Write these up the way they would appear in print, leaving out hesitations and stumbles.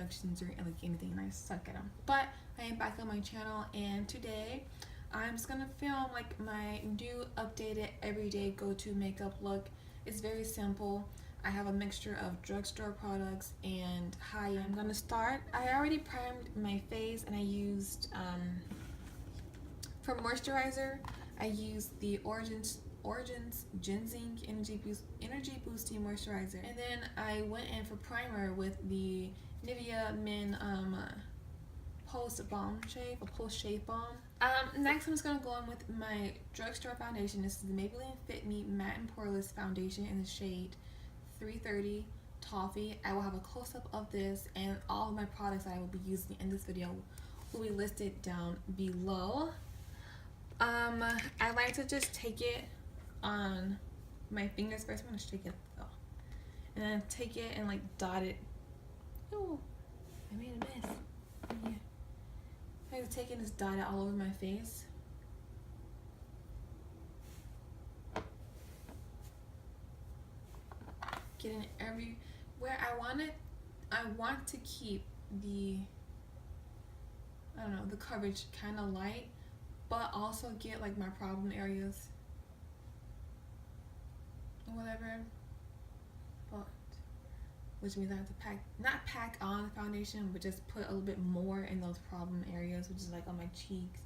introductions or like anything, and I suck at them. But I am back on my channel, and today I'm just gonna film like my new updated everyday go-to makeup look. It's very simple. I have a mixture of drugstore products and high-end. I'm gonna start. I already primed my face, and I used for moisturizer I used the Origins Gin Zin Energy Boosting Moisturizer, and then I went in for primer with the Nivea Men Post Balm Shave, a Post Shave Balm. Next, I'm just gonna go in with my drugstore foundation. This is the Maybelline Fitme Matte and Poreless foundation in the shade 330 Toffee. I will have a close-up of this, and all of my products that I will be using in this video will be listed down below. I like to just take it on my fingers first. I'm gonna shake it though, and then take it and like dot it. Oh, I made a mess. Yeah. I like to take it and just dot it all over my face. Getting everywhere I want it. I want to keep the, I don't know, the coverage kind of light, but also get like my problem areas or whatever. But which means I have to not pack on the foundation, but just put a little bit more in those problem areas, which is like on my cheeks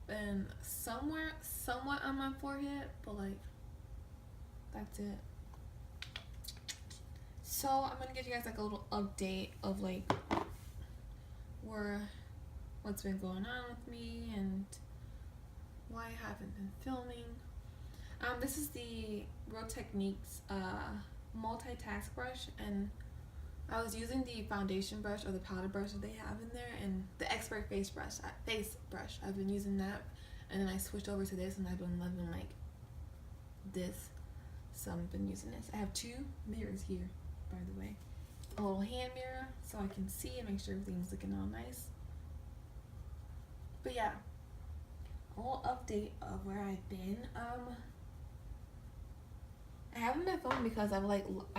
and somewhat on my forehead, but like that's it. So I'm gonna give you guys like a little update of like what's been going on with me and why I haven't been filming. This is the Real Techniques multitask brush, and I was using the foundation brush or the powder brush that they have in there, and the expert face brush. I've been using that, and then I switched over to this, and I've been loving like this. So I've been using this. I have two mirrors here, by the way. A little hand mirror so I can see and make sure everything's looking all nice. But yeah, a little update of where I've been. I haven't been filming because I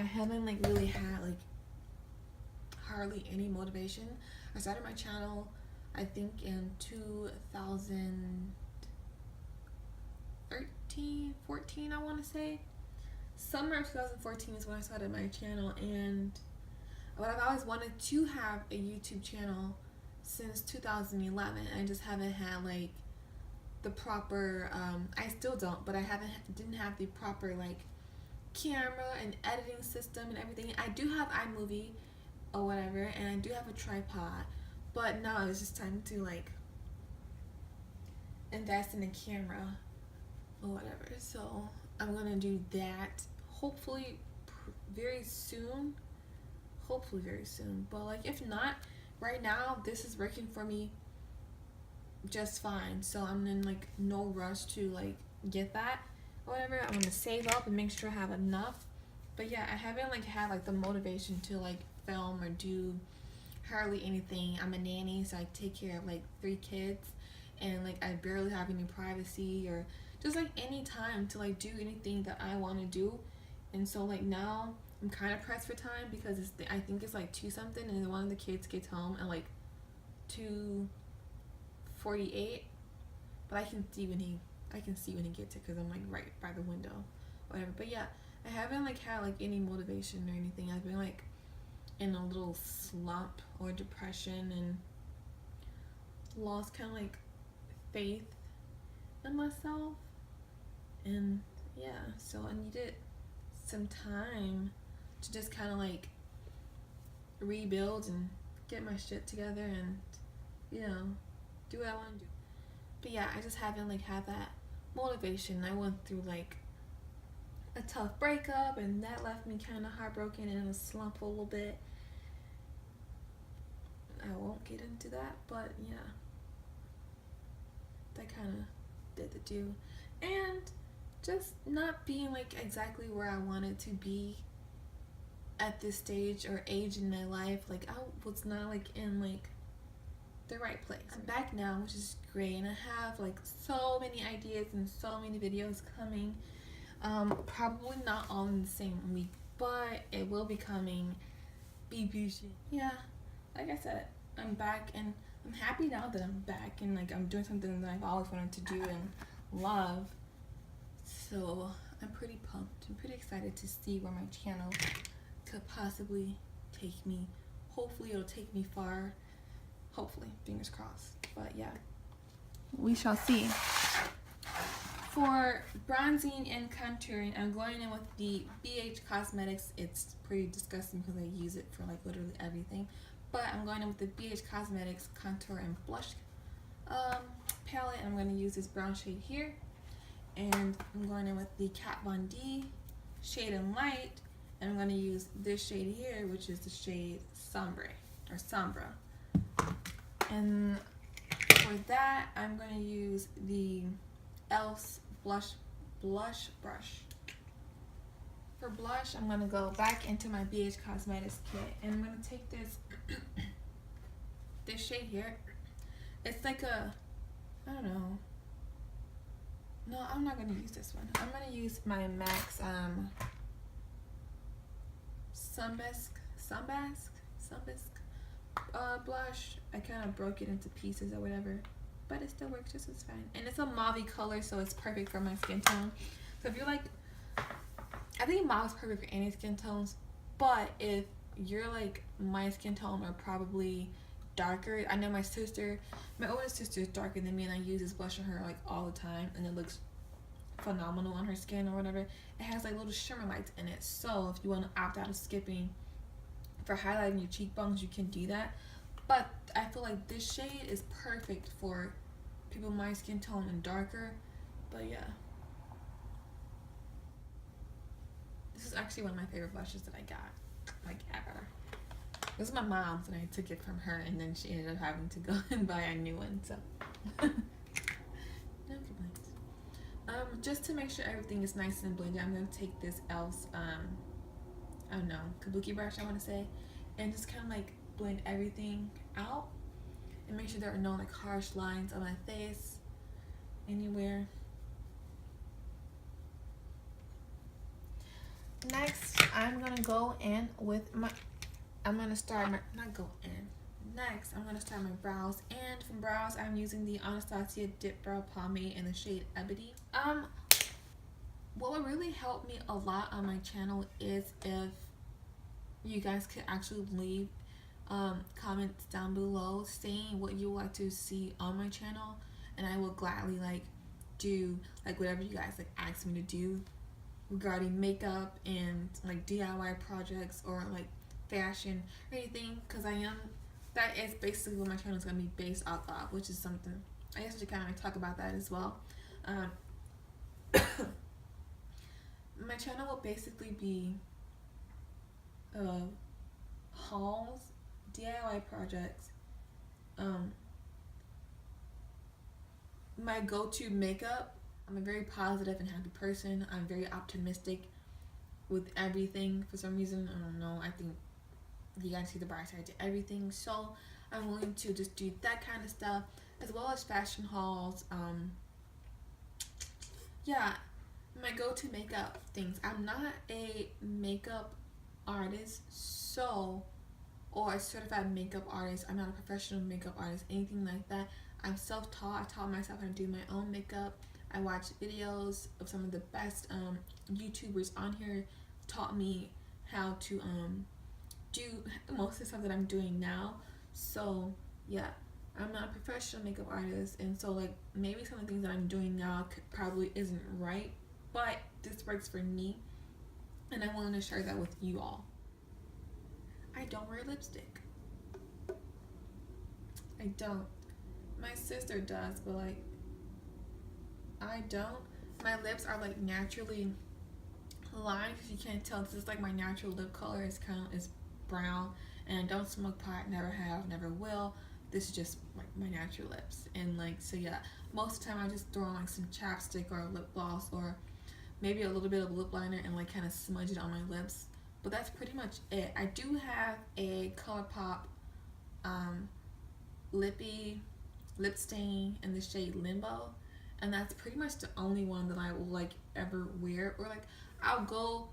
haven't like really had like hardly any motivation. I started my channel I think in 2013, 14 I want to say. Summer of 2014 is when I started my channel, and I've always wanted to have a YouTube channel since 2011. I just haven't had like the proper I still don't, but I didn't have the proper like camera and editing system and everything. I do have iMovie or whatever, and I do have a tripod, but now it's just time to like invest in a camera or whatever. So I'm gonna do that hopefully very soon. But like if not, right now this is working for me just fine. So I'm in like no rush to like get that or whatever. I'm gonna save up and make sure I have enough. But yeah, I haven't like had like the motivation to like film or do hardly anything. I'm a nanny, so I take care of like 3 kids, and like I barely have any privacy or just like any time to like do anything that I want to do. And so like now I'm kind of pressed for time because I think it's like 2 something, and then one of the kids gets home at like 2:48. But I can see when he gets it because I'm like right by the window, whatever. But yeah, I haven't like had like any motivation or anything. I've been like in a little slump or depression and lost kind of like faith in myself. And yeah, so I needed some time to just kind of like rebuild and get my shit together and, you know, do what I want to do. But yeah, I just haven't like had that motivation. I went through like a tough breakup, and that left me kind of heartbroken and in a slump a little bit. I won't get into that, but yeah, that kind of did the do. And just not being like exactly where I wanted to be at this stage or age in my life. Like I was not like in like the right place. I'm back now, which is great, and I have like so many ideas and so many videos coming. Probably not all in the same week, but it will be coming Yeah, like I said, I'm back, and I'm happy now that I'm back, and like I'm doing something that I've always wanted to do and love. So I'm pretty pumped. I'm pretty excited to see where my channel could possibly take me. Hopefully it'll take me far. Hopefully, fingers crossed. But yeah, we shall see. For bronzing and contouring, I'm going in with the Beige Cosmetics. It's pretty disgusting because I use it for like literally everything. But I'm going in with the Beige Cosmetics Contour and Blush palette. And I'm going to use this brown shade here. And I'm going in with the Kat Von D Shade&Light. And I'm going to use this shade here, which is the shade Sombre or Sombra. And for that, I'm going to use the e.l.f. blush brush. For blush, I'm going to go back into my Beige Cosmetics kit, and I'm going to take this this shade here. It's like a, I don't know. No, I'm not going to use this one. I'm going to use my MAC's Sunbasque blush. I kind of broke it into pieces or whatever, but it still works just as fine. And it's a mauve color, so it's perfect for my skin tone. So if you're like, I think mauve is perfect for any skin tones, but if you're like my skin tone or probably darker, I know my oldest sister is darker than me, and I use this blush on her like all the time, and it looks phenomenal on her skin or whatever. It has like little shimmer lights in it, so if you want to opt out of skipping for highlighting your cheekbones, you can do that. But I feel like this shade is perfect for people my skin tone and darker. But yeah, this is actually one of my favorite blushes that I got, like ever. This is my mom's, and I took it from her, and then she ended up having to go and buy a new one. So no complaints. Just to make sure everything is nice and blended, I'm gonna take this e.l.f.'s I don't know, kabuki brush, I want to say, and just kind of like blend everything out and make sure there are no like harsh lines on my face anywhere. Next, I'm gonna go in with my, next I'm gonna start my brows, and from brows I'm using the Anastasia Dipbrow pomade in the shade Ebony. What would really help me a lot on my channel is if you guys could actually leave comments down below saying what you would like to see on my channel, and I will gladly like do like whatever you guys like ask me to do regarding makeup and like DIY projects or like fashion or anything, because that is basically what my channel is going to be based off of, which is something I guess to kind of like talk about that as well. My channel will basically be hauls, DIY projects, my go-to makeup. I'm a very positive and happy person. I'm very optimistic with everything for some reason. I don't know. I think you guys see the bright side to everything. So I'm willing to just do that kind of stuff, as well as fashion hauls. Yeah, my go-to makeup things. I'm not a makeup artist, or a certified makeup artist. I'm not a professional makeup artist, anything like that. I'm self-taught. I taught myself how to do my own makeup. I watched videos of some of the best YouTubers on here, taught me how to do most of the stuff that I'm doing now. So yeah, I'm not a professional makeup artist, and so like maybe some of the things that I'm doing now probably isn't right, but this works for me, and I want to share that with you all. I don't wear lipstick. I don't. My sister does, but like I don't. My lips are like naturally lined, because you can't tell. This is like my natural lip color. It's brown, and I don't smoke pot. Never have, never will. This is just like my natural lips, and like so yeah. Most of the time I just throw on like some chapstick or lip gloss, or maybe a little bit of lip liner, and like kind of smudge it on my lips. But that's pretty much it. I do have a ColourPop lip stain in the shade Limbo, and that's pretty much the only one that I will like ever wear, or like I'll go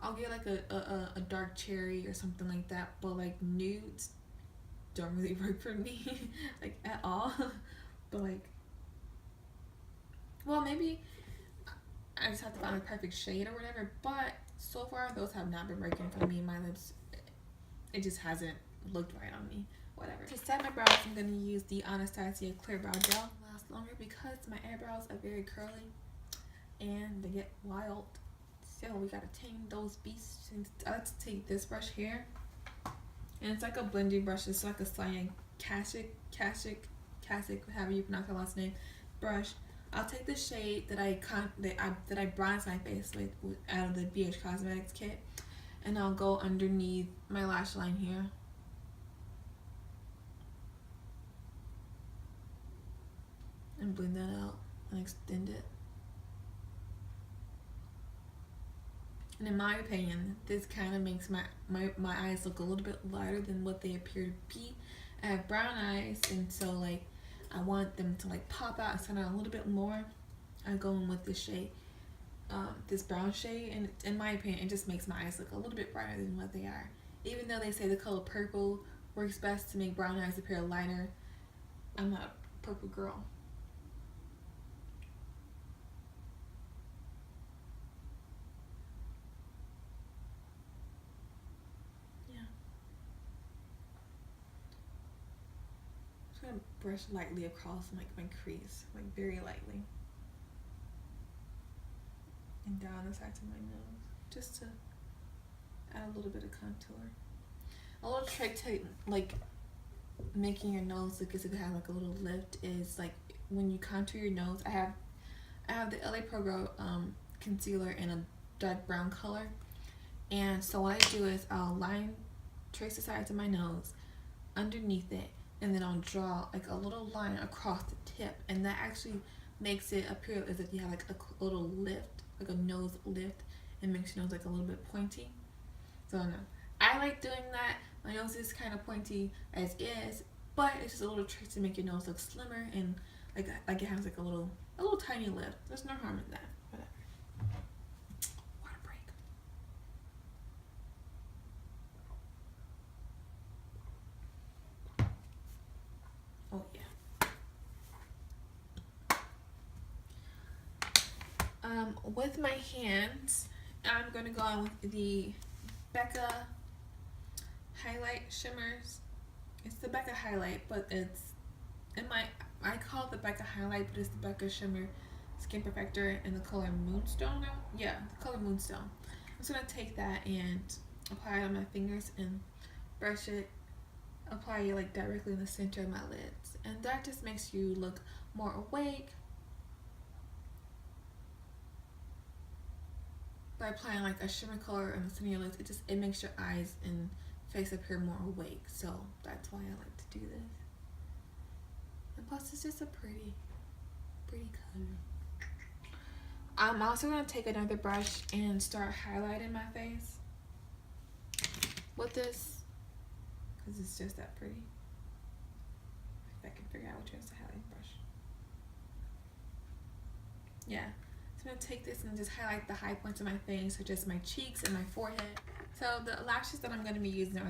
I'll get like a dark cherry or something like that, but like nudes don't really work for me like at all. But like, well, maybe I just have to find the perfect shade or whatever, but so far those have not been working for me. My lips, it just hasn't looked right on me. Whatever. To set my brows, I'm going to use the Anastasia Clear Brow Gel. It lasts longer because my eyebrows are very curly and they get wild. So we gotta tame those beasts. And I like to take this brush here, and it's like a blending brush. It's like a cyan Casic, however you pronounce her last name, brush. I'll take the shade that I bronze my face with out of the Beige Cosmetics kit, and I'll go underneath my lash line here. And blend that out and extend it. And in my opinion, this kind of makes my eyes look a little bit lighter than what they appear to be. I have brown eyes, and so like I want them to like pop out and stand out a little bit more. I'm going with this shade, this brown shade, and in my opinion, it just makes my eyes look a little bit brighter than what they are. Even though they say the color purple works best to make brown eyes appear lighter, I'm not a purple girl. I'm gonna brush lightly across like my crease, like very lightly, and down the sides of my nose, just to add a little bit of contour. A little trick to like making your nose look as if it has like a little lift is like when you contour your nose. I have the LA Pro Grow concealer in a dark brown color, and so what I do is I'll trace the sides of my nose underneath it, and then I'll draw like a little line across the tip, and that actually makes it appear as if you have like a little lift, like a nose lift, and makes your nose like a little bit pointy. So no, I like doing that. My nose is kind of pointy as is, but it's just a little trick to make your nose look slimmer and like it has like a little tiny lift. There's no harm in that. Whatever. Water break. Oh yeah. With my hands, I'm gonna go on with the Becca highlight shimmers. It's the Becca highlight, but it's I call it the Becca highlight, but it's the Becca shimmer skin perfector in the color Moonstone. Yeah, the color Moonstone. I'm just gonna take that and apply it on my fingers and brush it, apply it like directly in the center of my lids, and that just makes you look more awake. By applying like a shimmer color in the center of your lids, it makes your eyes and face appear more awake. So that's why I like to do this. And plus, it's just a pretty color. I'm also gonna take another brush and start highlighting my face with this, because it's just that pretty. If I can figure out which one's the highlight brush. Yeah. So I'm going to take this and just highlight the high points of my face, such as my cheeks and my forehead. So the lashes that I'm going to be using are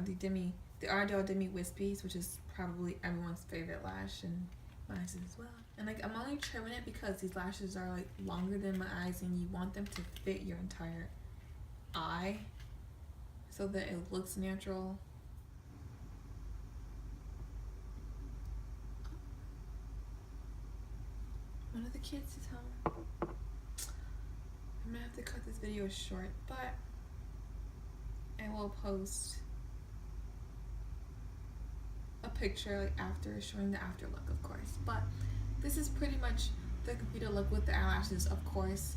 the Ardell Demi Wispies, which is probably everyone's favorite lash, and mine is as well. And like I'm only trimming it because these lashes are like longer than my eyes, and you want them to fit your entire eye so that it looks natural. One of the kids is home. I'm gonna have to cut this video short, but I will post a picture like after, showing the after look, of course. But this is pretty much the completed look with the eyelashes, of course.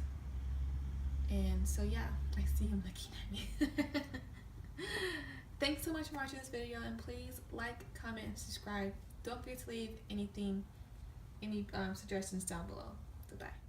And so yeah, I see him looking at me. Thanks so much for watching this video, and please like, comment, and subscribe. Don't forget to leave any suggestions down below. Goodbye.